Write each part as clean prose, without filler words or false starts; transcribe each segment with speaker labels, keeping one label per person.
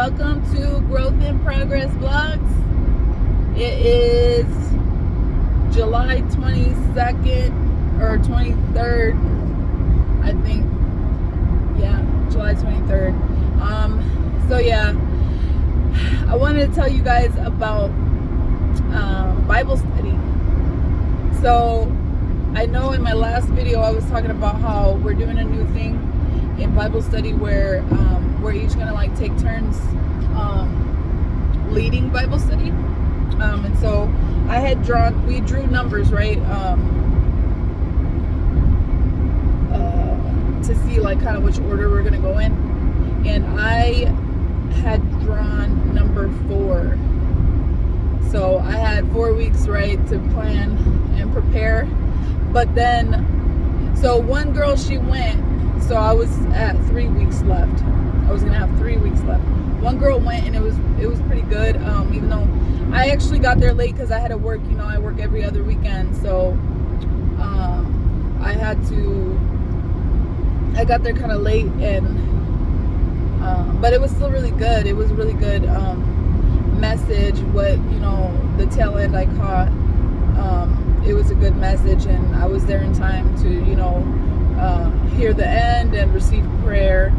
Speaker 1: welcome to Growth in Progress Vlogs. It is July 22nd or 23rd, I think. Yeah, July 23rd. So yeah, I wanted to tell you guys about Bible study. So I know in my last video I was talking about how we're doing a new thing in Bible study where we're each gonna like take turns leading Bible study. And so I had we drew numbers, right? To see like kind of which order we're gonna go in. And I had drawn number 4. So I had 4 weeks, right, to plan and prepare. But then, so one girl, she went, so I was at 3 weeks left. I was gonna have 3 weeks left. One girl went and it was pretty good, even though I actually got there late because I had to work, you know, I work every other weekend. So I got there kind of late, and but it was still really good. It was a really good message. What, you know, the tail end I caught, it was a good message, and I was there in time to, you know, hear the end and receive prayer.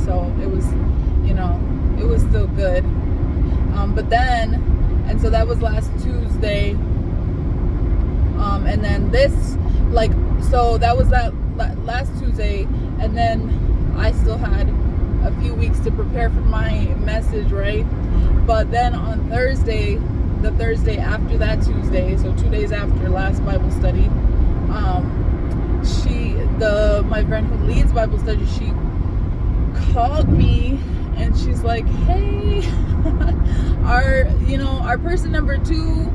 Speaker 1: So it was, you know, it was still good. But then, and so that was last Tuesday. And then this, like, so that was that last Tuesday, and then I still had a few weeks to prepare for my message, right? But then on Thursday, the Thursday after that Tuesday, so 2 days after last Bible study, my friend who leads Bible study, she called me and she's like, hey, our person number 2,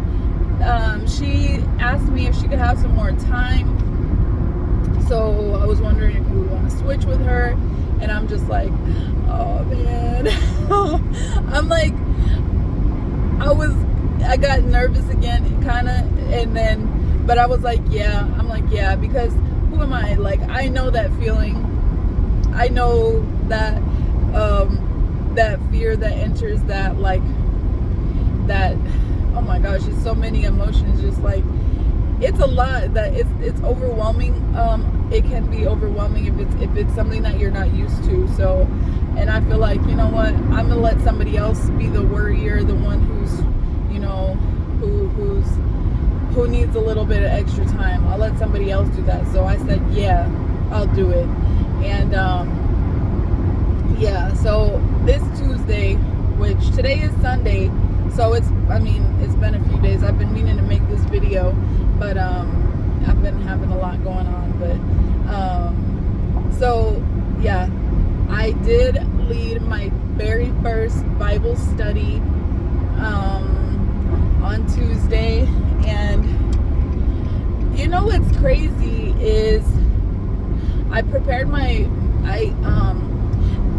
Speaker 1: she asked me if she could have some more time. So I was wondering if you would want to switch with her. And I'm just like, oh man. I'm like, I got nervous again, kind of, and then, but I was like, yeah, because who am I? Like, I know that feeling. I know that, that fear that enters that, like, that, oh my gosh, it's so many emotions, just like, it's a lot, that it's overwhelming. It can be overwhelming if it's something that you're not used to. So, and I feel like, you know what, I'm gonna let somebody else be the worrier, the one who's, you know, who needs a little bit of extra time. I'll let somebody else do that. So I said, yeah, I'll do it. And yeah, so this Tuesday, which today is Sunday, so it's been a few days. I've been meaning to make this video, but I've been having a lot going on. But so yeah, I did lead my very first Bible study on Tuesday. And you know what's crazy is I prepared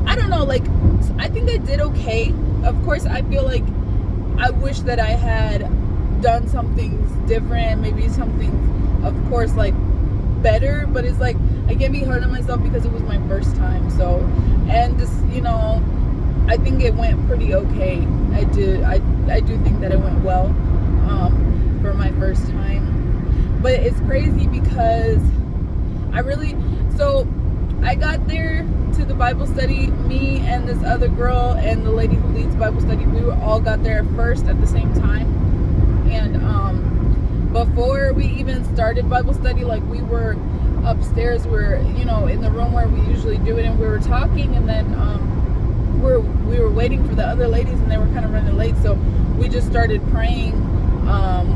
Speaker 1: I don't know, like, I think I did okay. Of course, I feel like I wish that I had done something different, maybe something, of course, like, better, but it's like, I can't be hard on myself because it was my first time. So, and this, you know, I think it went pretty okay. I do think that it went well for my first time. But it's crazy because so I got there to the Bible study, me and this other girl and the lady who leads Bible study, we all got there first at the same time. And before we even started Bible study, like, we were upstairs, we're, you know, in the room where we usually do it, and we were talking, and then we were waiting for the other ladies, and they were kind of running late, so we just started praying.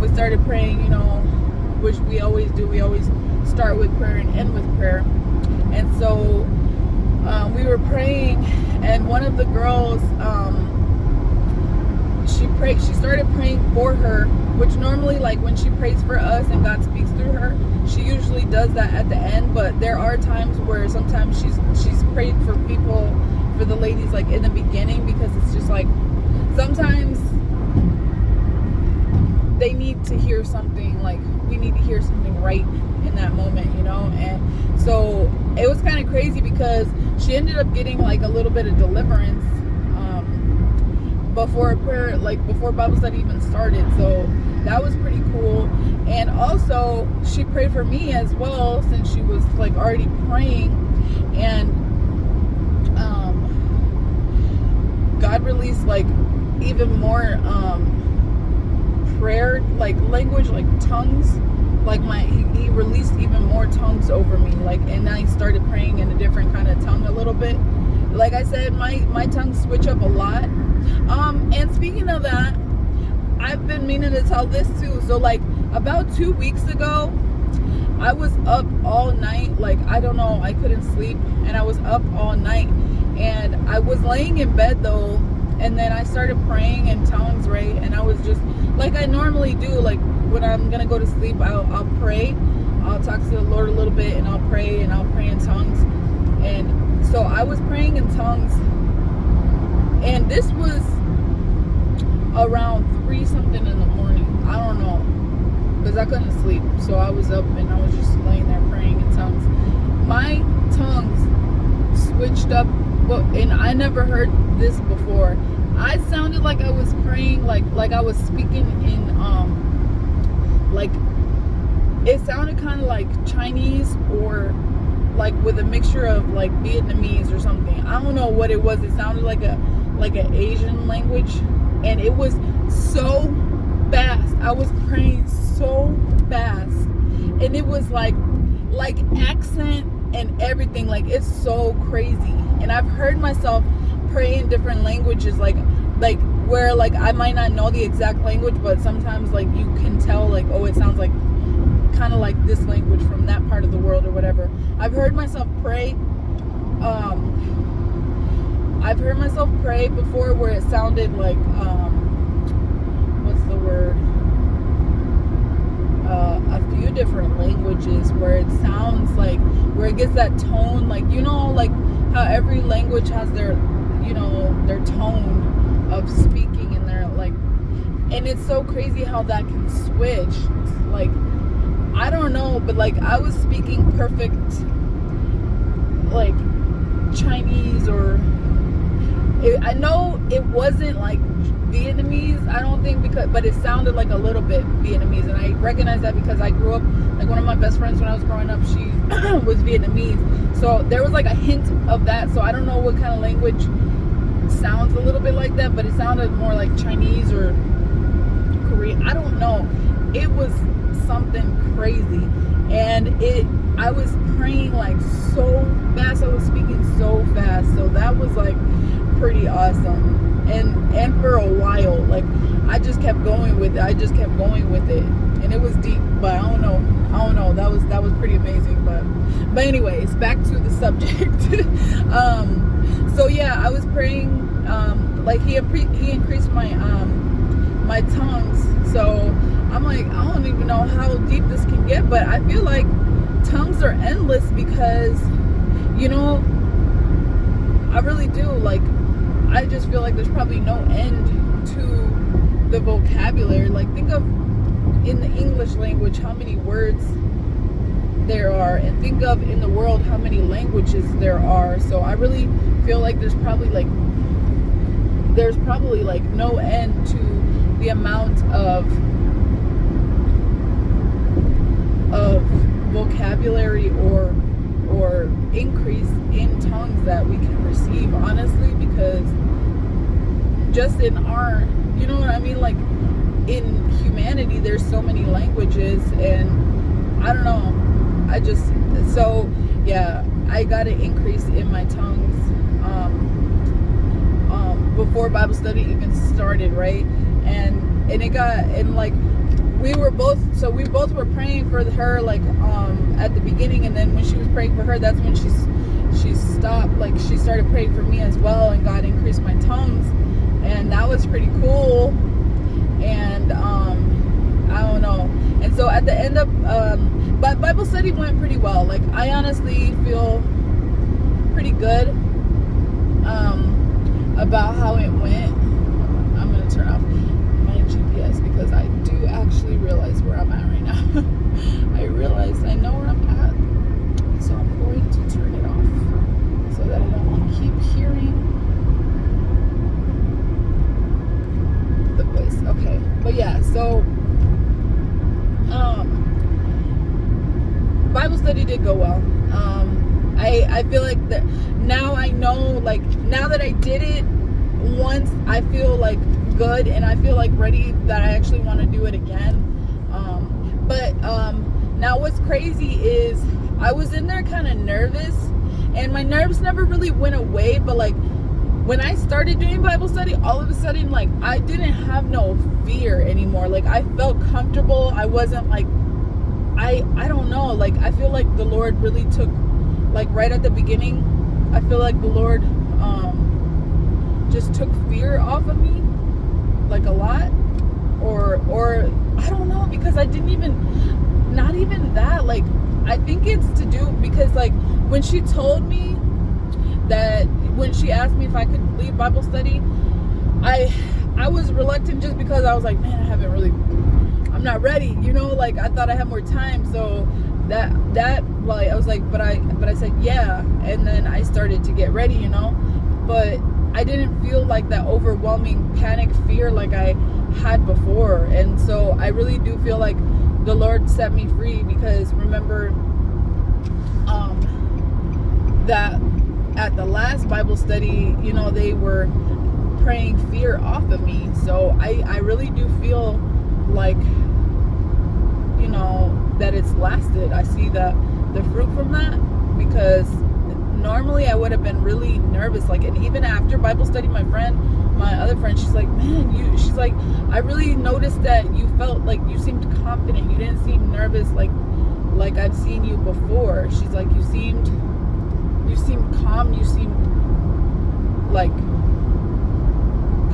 Speaker 1: We started praying, you know, which we always do. We always start with prayer and end with prayer. And so we were praying, and one of the girls, she started praying for her, which normally, like, when she prays for us and God speaks through her, she usually does that at the end. But there are times where sometimes she's prayed for people, for the ladies, like, in the beginning, because it's just like, sometimes they need to hear something, like, we need to hear something right in that moment, you know. And so it was kind of crazy because she ended up getting, like, a little bit of deliverance before prayer, like before Bible study even started. So that was pretty cool. And also she prayed for me as well, since she was like already praying. And God released like even more prayer, like language, like tongues. Like he released even more tongues over me, like, and I started praying in a different kind of tongue a little bit. Like I said, my tongues switch up a lot. And speaking of that, I've been meaning to tell this too. So like about 2 weeks ago, I was up all night. Like, I don't know, I couldn't sleep, and I was up all night, and I was laying in bed though, and then I started praying in tongues, right? And I was just like I normally do, like when I'm gonna go to sleep, I'll pray, I'll talk to the Lord a little bit, and I'll pray in tongues. And so I was praying in tongues, and this was around 3 something in the morning. I don't know, because I couldn't sleep, so I was up and I was just laying there praying in tongues. My tongues switched up, and I never heard this before. I sounded like I was praying, like I was speaking in like, it sounded kind of like Chinese, or like with a mixture of like Vietnamese or something. I don't know what it was. It sounded like an Asian language, and it was so fast. I was praying so fast, and it was like accent and everything. Like, it's so crazy. And I've heard myself pray in different languages, like where like I might not know the exact language, but sometimes like you can tell, like, oh, it sounds like kind of like this language from that part of the world or whatever. I've heard myself pray before where it sounded like what's the word, a few different languages, where it sounds like, where it gets that tone, like, you know, like how every language has their, you know, their tone of speaking, and their like, and it's so crazy how that can switch. Like, I don't know, but like I was speaking perfect like Chinese, or I know it wasn't like Vietnamese, I don't think, but it sounded like a little bit Vietnamese, and I recognize that because I grew up, like one of my best friends when I was growing up, she was Vietnamese, so there was like a hint of that. So I don't know what kind of language sounds a little bit like that, but it sounded more like Chinese or Korean, I don't know. It was something crazy, and I was praying like so fast, I was speaking so fast, so that was like pretty awesome. And for a while, like I just kept going with it, and it was deep, but I don't know, that was pretty amazing. But anyways, back to the subject. So yeah, I was praying, like he increased my my tongues. So I'm like, I don't even know how deep this can get, but I feel like tongues are endless, because, you know, I really do. Like, I just feel like there's probably no end to the vocabulary. Like, think of in the English language how many words there are, and think of in the world how many languages there are. So I really feel like there's probably like no end to the amount of vocabulary or increase in tongues that we can receive, honestly, because just in our, you know what I mean, like in humanity there's so many languages, and I don't know, so yeah, I got an increase in my tongues before Bible study even started, right? And like we both were praying for her, like at the beginning, and then when she was praying for her, that's when she stopped, like she started praying for me as well, and God increased my tongues, and that was pretty cool. And I don't know. And so at the end of but Bible study went pretty well. Like, I honestly feel pretty good about how it went. I'm gonna turn off my GPS because I do actually realize where I'm at right now. I know where I'm at, so I'm going to turn it off so that I don't keep hearing did go well. I feel like that now. I know, like, now that I did it once, I feel like good, and I feel like ready that I actually want to do it again. But now what's crazy is I was in there kind of nervous, and my nerves never really went away, but like when I started doing Bible study, all of a sudden, like, I didn't have no fear anymore. Like, I felt comfortable. I wasn't like, I don't know, like, I feel like the Lord really took, like, right at the beginning, I feel like the Lord just took fear off of me, like, a lot, or I don't know, because I didn't even, not even that, like, I think it's to do, because, like, when she told me that, when she asked me if I could lead Bible study, I was reluctant, just because I was like, man, I'm not ready, you know, like, I thought I had more time. So that well, I was like, but I said yeah, and then I started to get ready, you know, but I didn't feel like that overwhelming panic fear like I had before. And so I really do feel like the Lord set me free, because remember that at the last Bible study, you know, they were praying fear off of me. So I really do feel like, you know, that it's lasted. I see the fruit from that, because normally I would have been really nervous. Like, and even after Bible study, my other friend, she's like, man, she's like, I really noticed that you felt like you seemed confident. You didn't seem nervous like I've seen you before. She's like, you seemed calm. You seemed like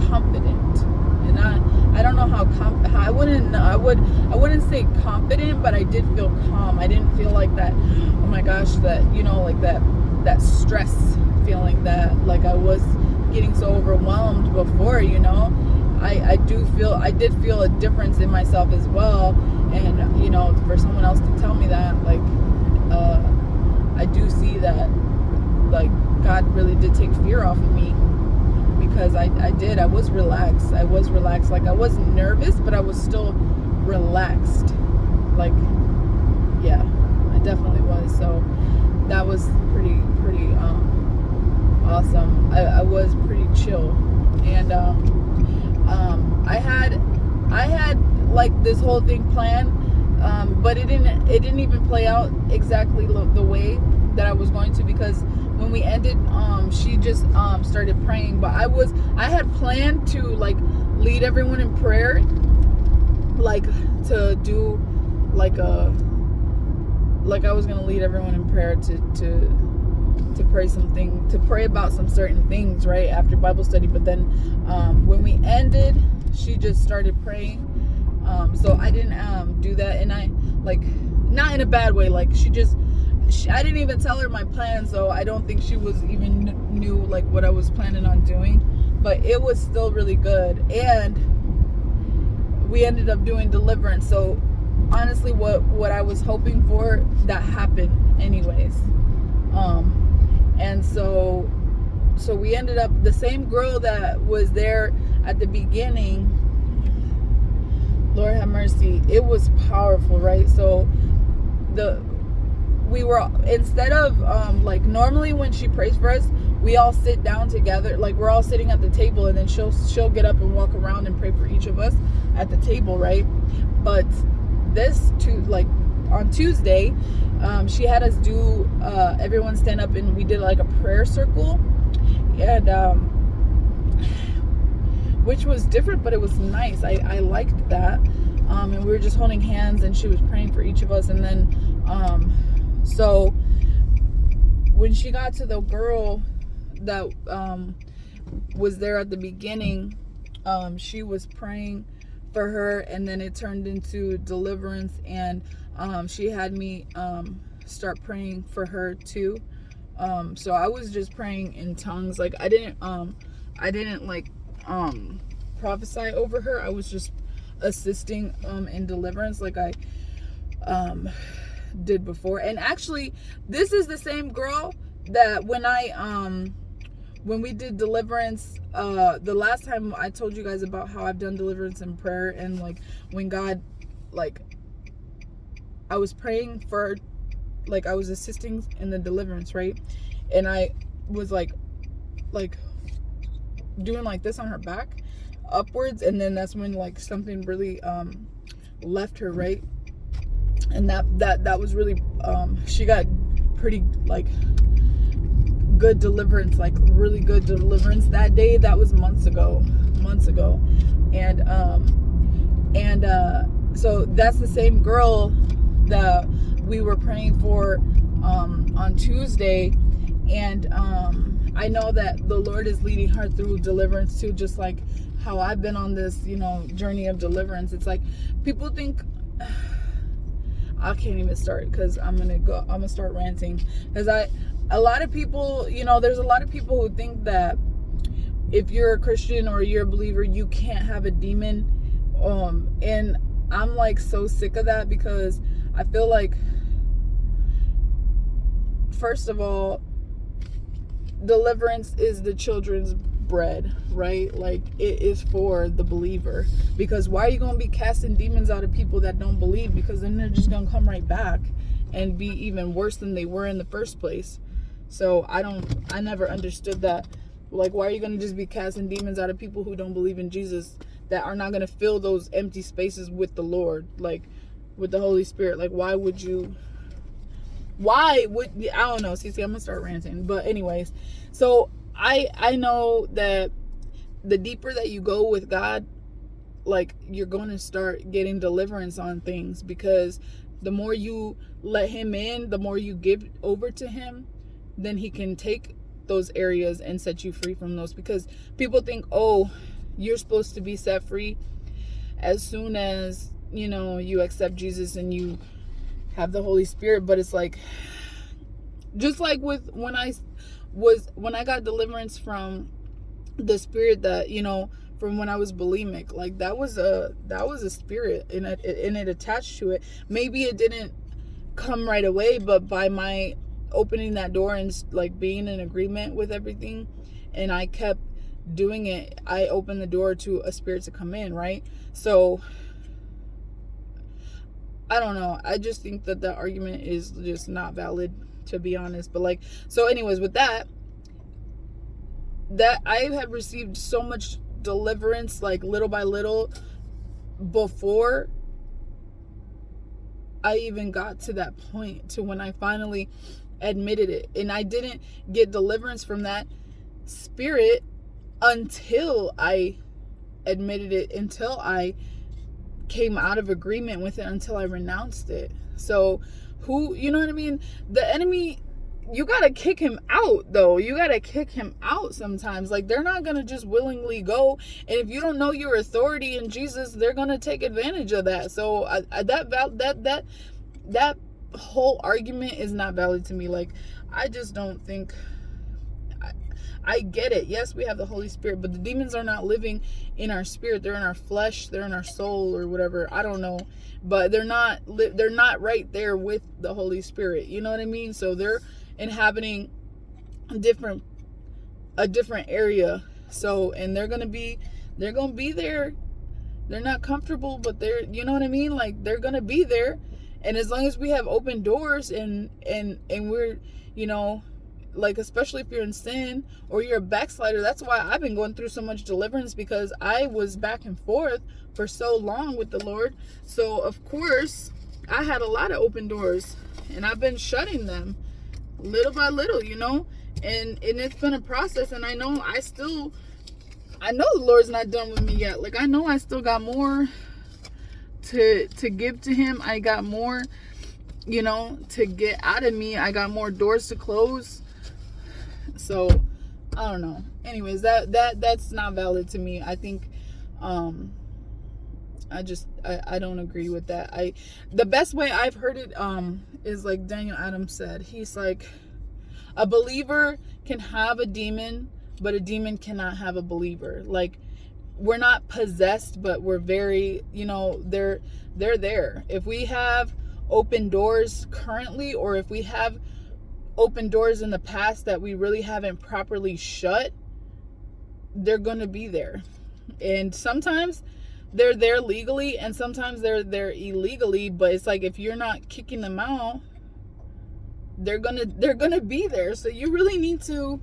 Speaker 1: confident. And I don't know how I wouldn't say confident, but I did feel calm. I didn't feel like that, oh my gosh, that, you know, like that stress feeling that, like, I was getting so overwhelmed before, you know. I did feel a difference in myself as well. And, you know, for someone else to tell me that, like, I do see that, like, God really did take fear off of me, because I was relaxed. Like, I wasn't nervous, but I was still relaxed. Like, yeah, I definitely was. So that was pretty awesome. I was pretty chill. And I had like this whole thing planned, but it didn't even play out exactly the way that I was going to, because when we ended, she just started praying. But I had planned to, like, lead everyone in prayer, like, to do like I was gonna lead everyone in prayer to pray about some certain things right after Bible study. But then when we ended, she just started praying. So I didn't do that, and I, like, not in a bad way, like, I didn't even tell her my plan, so I don't think she was even knew, like, what I was planning on doing. But it was still really good, and we ended up doing deliverance. So honestly, what I was hoping for, that happened anyways. And so we ended up, the same girl that was there at the beginning, Lord have mercy, it was powerful, right? So we were, instead of like, normally when she prays for us, we all sit down together, like, we're all sitting at the table, and then she'll get up and walk around and pray for each of us at the table, right? But like, on Tuesday, she had us do everyone stand up, and we did like a prayer circle, and which was different, but it was nice. I liked that. And we were just holding hands, and she was praying for each of us. And then so when she got to the girl that was there at the beginning, she was praying for her, and then it turned into deliverance, and she had me start praying for her too. So I was just praying in tongues. Like, I didn't like prophesy over her. I was just assisting in deliverance, like I did before. And actually, this is the same girl that when we did deliverance, the last time I told you guys about how I've done deliverance in prayer, and like, when God, like, I was praying for like I was assisting in the deliverance, right? And I was like doing like this on her back upwards, and then that's when like something really left her, right? And that was really she got pretty like good deliverance, like really good deliverance that day. That was months ago. And so that's the same girl that we were praying for on Tuesday. And I know that the Lord is leading her through deliverance too, just like how I've been on this, journey of deliverance. It's like people think I can't even start because I'm gonna start ranting, because a lot of people, there's a lot of people who think that if you're a Christian or you're a believer, you can't have a demon. And I'm like so sick of that, because I feel like, first of all, deliverance is the children's bread, right? Like, it is for the believer. Because why are you going to be casting demons out of people that don't believe? Because then they're just going to come right back and be even worse than they were in the first place. So I never understood that. Like, why are you going to just be casting demons out of people who don't believe in Jesus, that are not going to fill those empty spaces with the Lord, like with the Holy Spirit? Like, why would I don't know. See, I'm gonna start ranting. But anyways, so I know that the deeper that you go with God, like, you're going to start getting deliverance on things, because the more you let him in, the more you give over to him, then he can take those areas and set you free from those. Because people think, oh, you're supposed to be set free as soon as you accept Jesus and you have the Holy Spirit. But it's like, just like with when I got deliverance from the spirit that, from when I was bulimic, like that was a spirit, and it attached to it. Maybe it didn't come right away, but by my opening that door and like being in agreement with everything, and I kept doing it, I opened the door to a spirit to come in, right? So I don't know. I just think that the argument is just not valid, to be honest. But like, so anyways, with that I have received so much deliverance, like little by little, before I even got to that point, to when I finally admitted it. And I didn't get deliverance from that spirit until I admitted it, until I came out of agreement with it, until I renounced it. So you know what I mean? The enemy, you gotta kick him out, though. You gotta kick him out sometimes. Like, they're not gonna just willingly go, and if you don't know your authority in Jesus, they're gonna take advantage of that. So that whole argument is not valid to me. Like, I just don't think. I get it. Yes, we have the Holy Spirit, but the demons are not living in our spirit. They're in our flesh. They're in our soul, or whatever. I don't know, but they're not right there with the Holy Spirit. You know what I mean? So they're inhabiting a different area. So, and they're gonna be there. They're not comfortable, but you know what I mean? Like, they're gonna be there, and as long as we have open doors and we're, like, especially if you're in sin or you're a backslider. That's why I've been going through so much deliverance, because I was back and forth for so long with the Lord. So of course I had a lot of open doors, and I've been shutting them little by little, and it's been a process. And I know the Lord's not done with me yet. Like, I know I still got more to give to him. I got more, to get out of me. I got more doors to close. So I don't know. Anyways, that's not valid to me. I think I don't agree with that. The best way I've heard it is like Daniel Adams said. He's like, a believer can have a demon, but a demon cannot have a believer. Like, we're not possessed, but we're very, they're there. If we have open doors currently, or if we have open doors in the past that we really haven't properly shut, they're gonna be there. And sometimes they're there legally, and sometimes they're there illegally. But it's like, if you're not kicking them out, they're gonna be there. So you really need to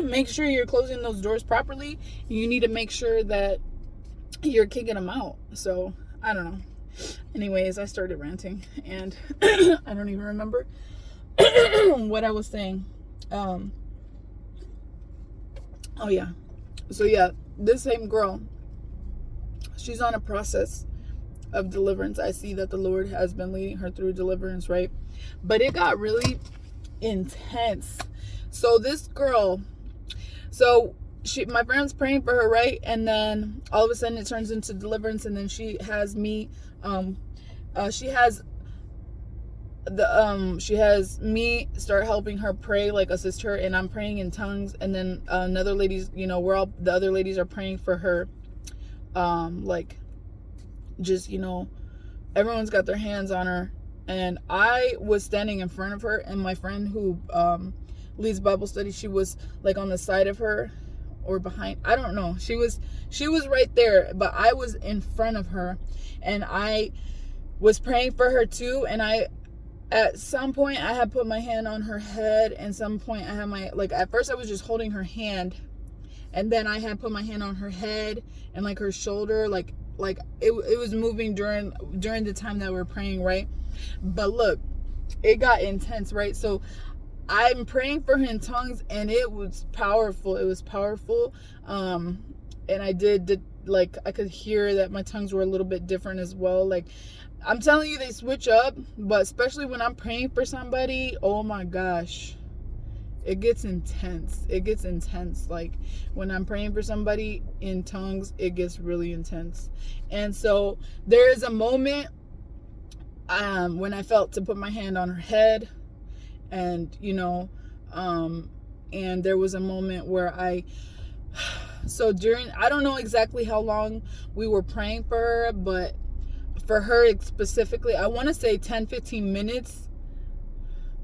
Speaker 1: make sure you're closing those doors properly. You need to make sure that you're kicking them out. So I don't know. Anyways, I started ranting, and I don't even remember what I was saying. Oh yeah. So yeah, this same girl, she's on a process of deliverance. I see that the Lord has been leading her through deliverance, right? But it got really intense. So this girl, my friend's praying for her, right? And then all of a sudden it turns into deliverance, and then she has me start helping her pray, like assist her, and I'm praying in tongues, and then another lady's, the other ladies are praying for her, like just, everyone's got their hands on her. And I was standing in front of her, and my friend who leads Bible study, she was like on the side of her or behind, I don't know, she was right there, but I was in front of her, and I was praying for her too. And at some point I had put my hand on her head, and some point I had at first I was just holding her hand, and then I had put my hand on her head and like her shoulder, like it was moving during the time that we're praying, right? But look, it got intense, right? So I'm praying for her in tongues, and it was powerful. And I did like, I could hear that my tongues were a little bit different as well. Like, I'm telling you, they switch up, but especially when I'm praying for somebody, oh my gosh, it gets intense. Like, when I'm praying for somebody in tongues, it gets really intense. And so there is a moment when I felt to put my hand on her head, and and there was a moment where I don't know exactly how long we were praying for her, but for her specifically, I want to say 10-15 minutes.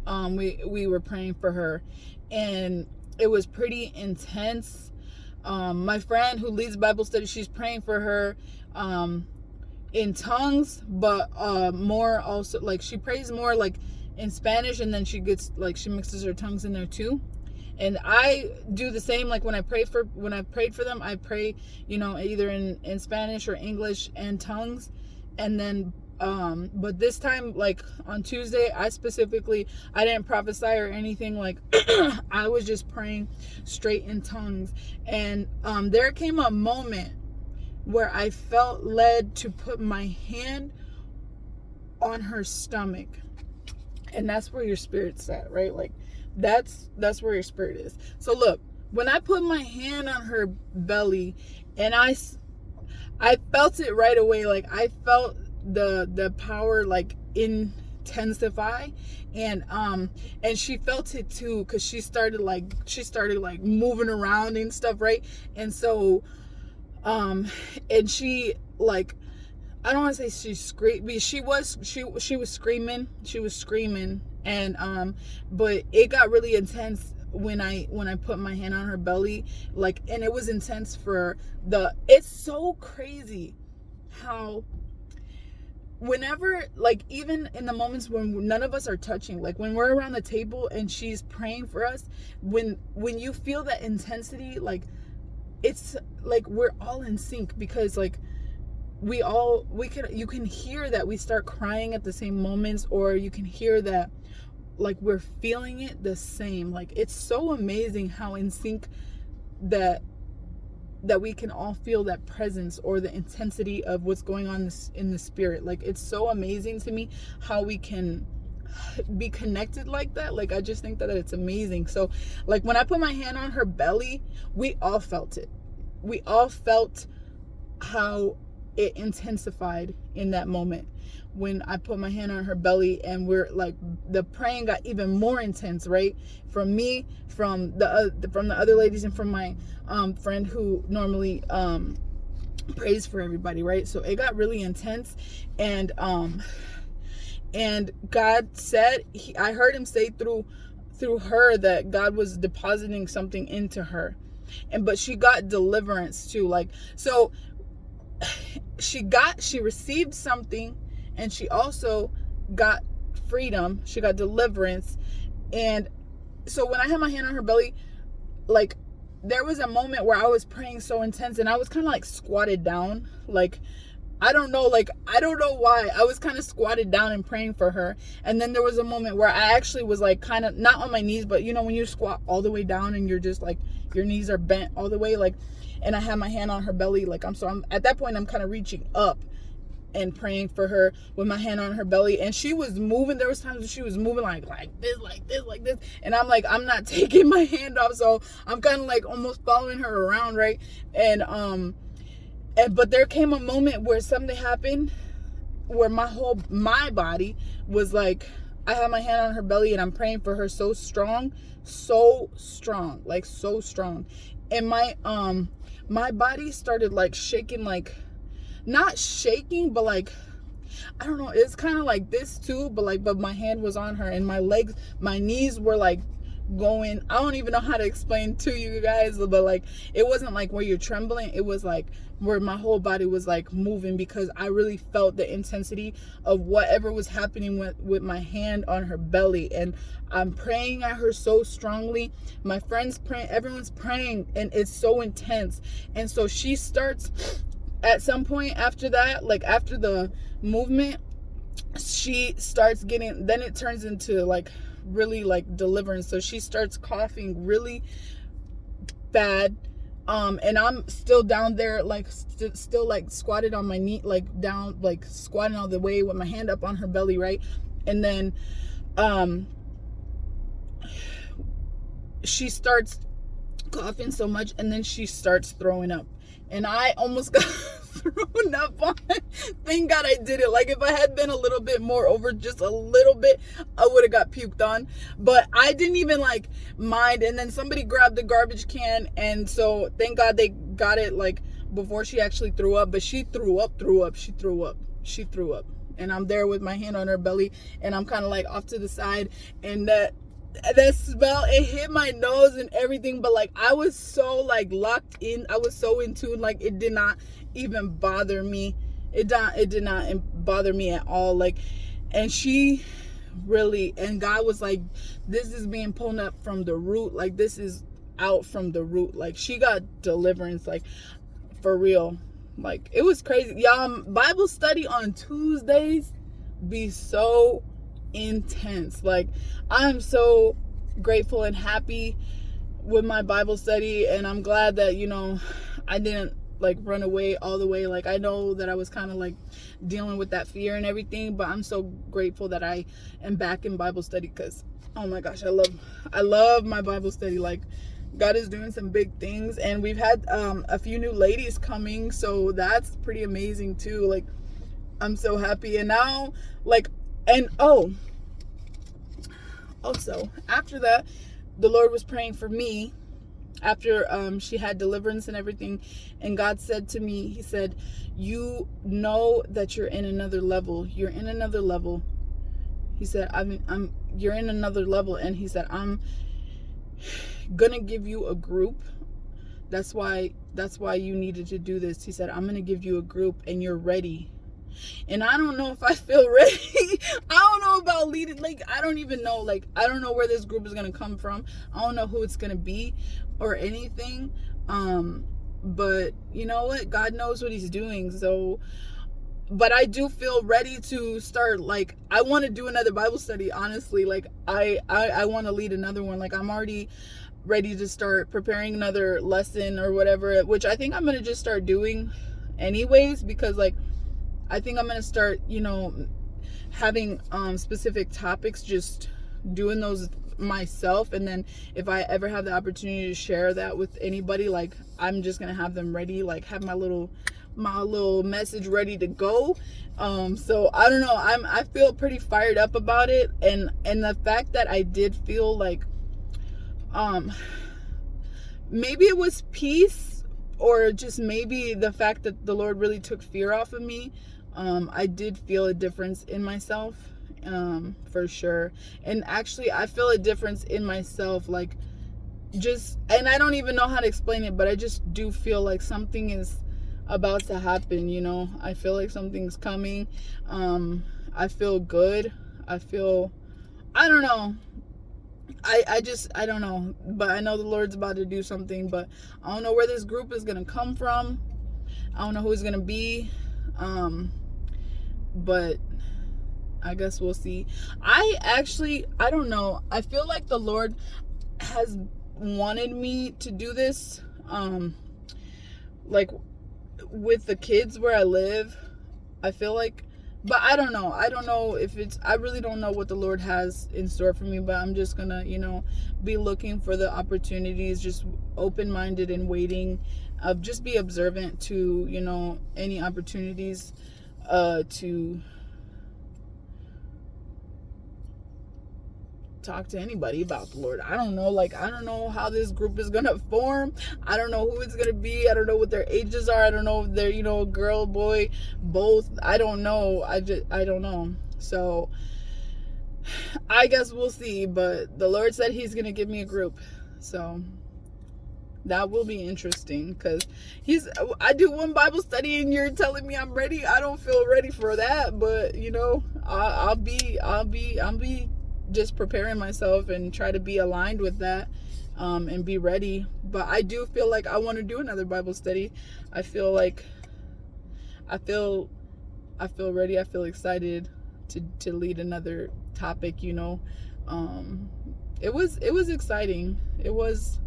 Speaker 1: We were praying for her, and it was pretty intense. My friend who leads Bible study, she's praying for her in tongues, but more also, like, she prays more like in Spanish, and then she mixes her tongues in there too. And I do the same. Like, when I prayed for them, I pray, either in Spanish or English and tongues. And then but this time, like on Tuesday, I didn't prophesy or anything. Like, I was just praying straight in tongues. And there came a moment where I felt led to put my hand on her stomach. And that's where your spirit's at, right? Like, that's where your spirit is. So look, when I put my hand on her belly, and I felt it right away. Like, I felt the power like intensify, and she felt it too, because she started moving around and stuff, right? And so and she, like, I don't want to say she screamed, but she was screaming, and but it got really intense when I put my hand on her belly, like, and it was intense it's so crazy how whenever, like, even in the moments when none of us are touching, like when we're around the table and she's praying for us, when you feel that intensity, like, it's like we're all in sync, because like you can hear that we start crying at the same moments, or you can hear that like we're feeling it the same. Like, it's so amazing how in sync that we can all feel that presence or the intensity of what's going on in the spirit. Like, it's so amazing to me how we can be connected like that. Like, I just think that it's amazing. So, like, when I put my hand on her belly, we all felt it. We all felt how it intensified in that moment when I put my hand on her belly, and we're like, the praying got even more intense, right? From me, from the other ladies, and from my friend who normally prays for everybody, right? So it got really intense, and God said, I heard him say through her that God was depositing something into her, but she got deliverance too. Like, so she received something, and she also got freedom, she got deliverance. And so when I had my hand on her belly, like, there was a moment where I was praying so intense, and I was kind of like squatted down. Like, I don't know why. I was kind of squatted down and praying for her. And then there was a moment where I actually was like kind of not on my knees, but you know, when you squat all the way down and you're just like, your knees are bent all the way, like, and I had my hand on her belly, like, I'm at that point, I'm kind of reaching up and praying for her with my hand on her belly. And she was moving. There was times when she was moving like this, like this, like this. And I'm like, I'm not taking my hand off. So I'm kind of like almost following her around, right? But there came a moment where something happened where my body was like, I had my hand on her belly and I'm praying for her so strong, like so strong. And my body started like shaking, like not shaking, but like, I don't know, it's kind of like this too, but my hand was on her, and my legs, my knees were like going, I don't even know how to explain to you guys, but like, it wasn't like where you're trembling, it was like where my whole body was like moving, because I really felt the intensity of whatever was happening with my hand on her belly. And I'm praying at her so strongly, my friends praying, everyone's praying, and it's so intense. And so she starts, at some point after that, like after the movement, she starts getting, then it turns into like really like deliverance. So she starts coughing really bad, and I'm still down there, like still like squatted on my knee, like down, like squatting all the way with my hand up on her belly, right? And then she starts coughing so much, and then she starts throwing up, and I almost got thrown up on. Thank God I did it. Like, if I had been a little bit more over, just a little bit, I would have got puked on. But I didn't even like mind. And then somebody grabbed the garbage can, and so thank God they got it like before she actually threw up. But she threw up. And I'm there with my hand on her belly, and I'm kind of like off to the side, and that smell, it hit my nose and everything. But like, I was so like locked in, I was so in tune, like it did not even bother me. It did not bother me at all. Like, and she really, and God was like, this is being pulled up from the root, like this is out from the root. Like, she got deliverance, like for real. Like, it was crazy, y'all. Bible study on Tuesdays be so intense. Like, I'm so grateful and happy with my Bible study, and I'm glad that, you know, I didn't like run away all the way. Like, I know that I was kind of like dealing with that fear and everything, but I'm so grateful that I am back in Bible study, because oh my gosh, I love my Bible study. Like, God is doing some big things, and we've had a few new ladies coming, so that's pretty amazing too. Like, I'm so happy. And now, like, and also after that, the Lord was praying for me after she had deliverance and everything, and God said to me, he said, you know that you're in another level. You're in another level. He said, you're in another level. And he said, I'm gonna give you a group. That's why you needed to do this. He said, I'm gonna give you a group, and you're ready. And I don't know if I feel ready. I don't know about leading. Like, I don't even know. Like, I don't know where this group is gonna come from. I don't know who it's gonna be or anything. But you know what? God knows what he's doing. So, but I do feel ready to start. Like, I want to do another Bible study, honestly. Like, I want to lead another one. Like, I'm already ready to start preparing another lesson or whatever, which I think I'm gonna just start doing anyways, because like, I think I'm gonna start, you know, having specific topics, just doing those myself. And then if I ever have the opportunity to share that with anybody, like, I'm just gonna have them ready, like have my little message ready to go. So I don't know, I feel pretty fired up about it. And the fact that I did feel like maybe it was peace, or just maybe the fact that the Lord really took fear off of me. I did feel a difference in myself, for sure. And actually, I feel a difference in myself, like, just, and I don't even know how to explain it, but I just do feel like something is about to happen, you know. I feel like something's coming. I feel good. I feel, I don't know. I don't know, but I know the Lord's about to do something, but I don't know where this group is going to come from. I don't know who it's going to be. But I guess we'll see. I don't know. I feel like the Lord has wanted me to do this. Like with the kids where I live, I feel like, but I don't know. I don't know if it's, I really don't know what the Lord has in store for me, but I'm just gonna, be looking for the opportunities, just open-minded and waiting, just be observant to, any opportunities, to talk to anybody about the Lord. I don't know. I don't know how this group is gonna form. I don't know who it's gonna be. I don't know what their ages are. I don't know if they're, girl, boy, both. I don't know. I don't know. So I guess we'll see. But the Lord said He's gonna give me a group, so that will be interesting. Because I do one Bible study and you're telling me I'm ready. I don't feel ready for that, but I'll be just preparing myself and try to be aligned with that, and be ready. But I do feel like I want to do another Bible study. I feel like I feel ready. I feel excited to lead another topic. It was exciting. It was,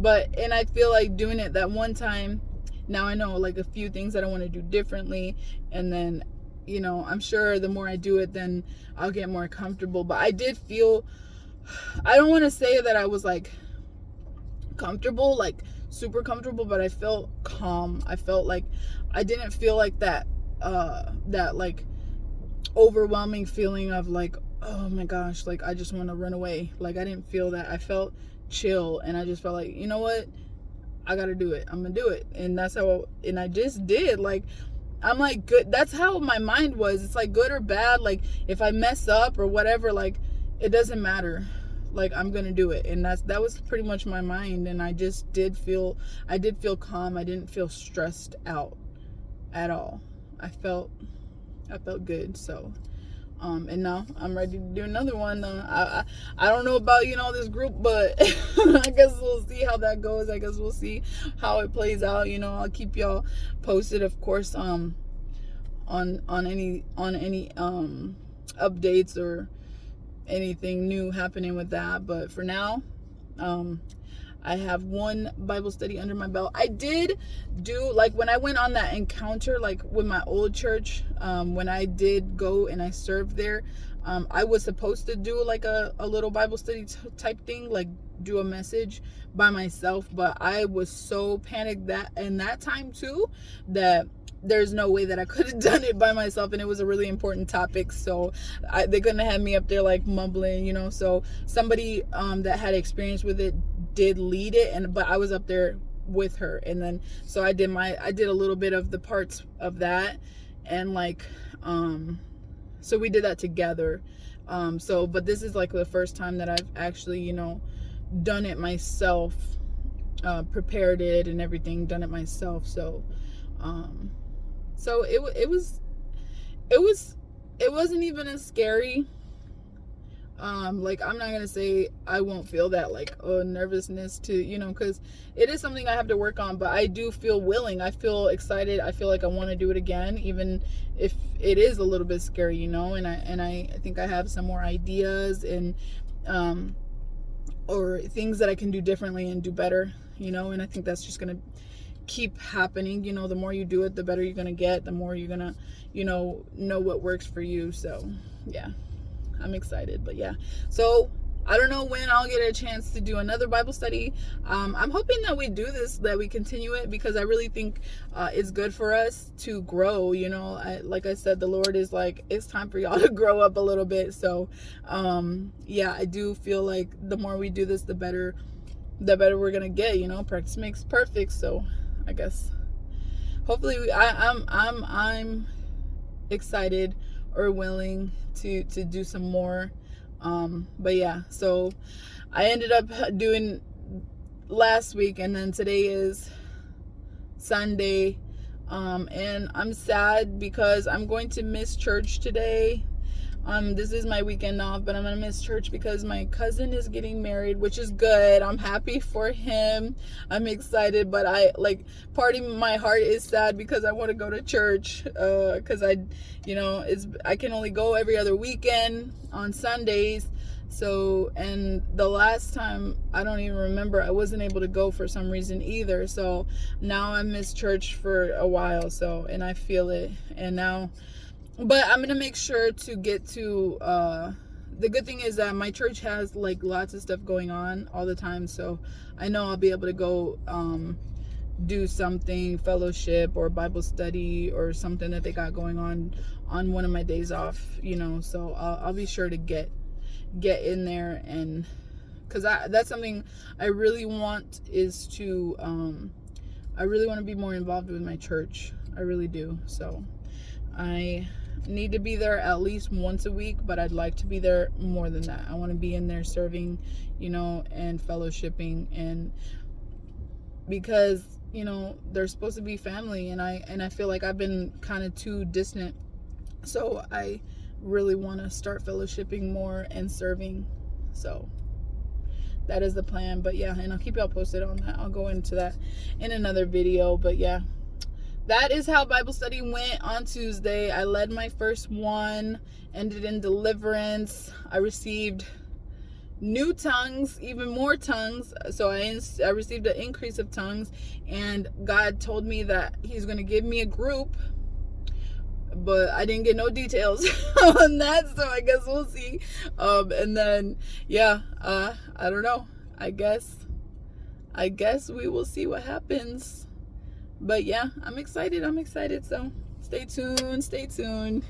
Speaker 1: and I feel like doing it that one time. Now I know like a few things that I want to do differently, and then I'm sure the more I do it, then I'll get more comfortable. But I did feel, I don't want to say that I was like comfortable, like super comfortable, but I felt calm. I felt like I didn't feel like that like overwhelming feeling of like, oh my gosh, like I just want to run away. Like I didn't feel that. I felt chill, and I just felt like, you know what? I got to do it. I'm going to do it. And that's how, and I just did. Like, I'm like, good. That's how my mind was. It's like good or bad. Like if I mess up or whatever, like it doesn't matter. Like I'm going to do it. And that was pretty much my mind. And I did feel calm. I didn't feel stressed out at all. I felt good. So, and now I'm ready to do another one. I don't know about, this group, but I guess we'll see how that goes. I guess we'll see how it plays out. I'll keep y'all posted, of course, on any updates or anything new happening with that. But for now, I have one Bible study under my belt. I did do, like, when I went on that encounter, like, with my old church, when I did go and I served there, I was supposed to do, like, a little Bible study type thing, like, do a message by myself, but I was so panicked in that time, too, that there's no way that I could have done it by myself, and it was a really important topic, so they couldn't have me up there, like, mumbling, so somebody that had experience with it did lead it, but I was up there with her, and then so I did a little bit of the parts of that, and like so we did that together, but this is like the first time that I've actually done it myself, prepared it and everything, done it myself, so it wasn't even as scary. Like I'm not gonna say I won't feel that like nervousness to because it is something I have to work on, but I do feel willing. I feel excited. I feel like I want to do it again, even if it is a little bit scary, and I think I have some more ideas and or things that I can do differently and do better, and I think that's just gonna keep happening. The more you do it, the better you're gonna get, the more you're gonna know what works for you. So yeah, I'm excited. But yeah, so I don't know when I'll get a chance to do another Bible study. I'm hoping that we do this, that we continue it, because I really think it's good for us to grow. Like I said, the Lord is like, it's time for y'all to grow up a little bit. So yeah, I do feel like the more we do this, the better we're gonna get. Practice makes perfect. So I guess hopefully I'm excited or willing to do some more. But yeah, so I ended up doing last week, and then today is Sunday, and I'm sad because I'm going to miss church today. This is my weekend off, but I'm gonna miss church because my cousin is getting married, which is good. I'm happy for him. I'm excited, but part of my heart is sad because I want to go to church. Because I can only go every other weekend on Sundays. So, and the last time, I don't even remember, I wasn't able to go for some reason either. So now I miss church for a while. So, and I feel it. And now, but I'm gonna make sure to get to the good thing is that my church has like lots of stuff going on all the time, so I know I'll be able to go do something, fellowship or Bible study or something that they got going on one of my days off, so I'll be sure to get in there, and because that's something I really want, is to I really want to be more involved with my church. I really do. So I need to be there at least once a week, but I'd like to be there more than that. I want to be in there serving, and fellowshipping, and because they're supposed to be family, and I feel like I've been kind of too distant, so I really want to start fellowshipping more and serving. So that is the plan. But yeah, and I'll keep y'all posted on that. I'll go into that in another video. But yeah, that is how Bible study went on Tuesday. I led my first one, ended in deliverance. I received new tongues, even more tongues. So I received an increase of tongues, and God told me that he's going to give me a group, but I didn't get no details on that, so I guess we'll see. And then I don't know. I guess we will see what happens. But yeah, I'm excited. So stay tuned.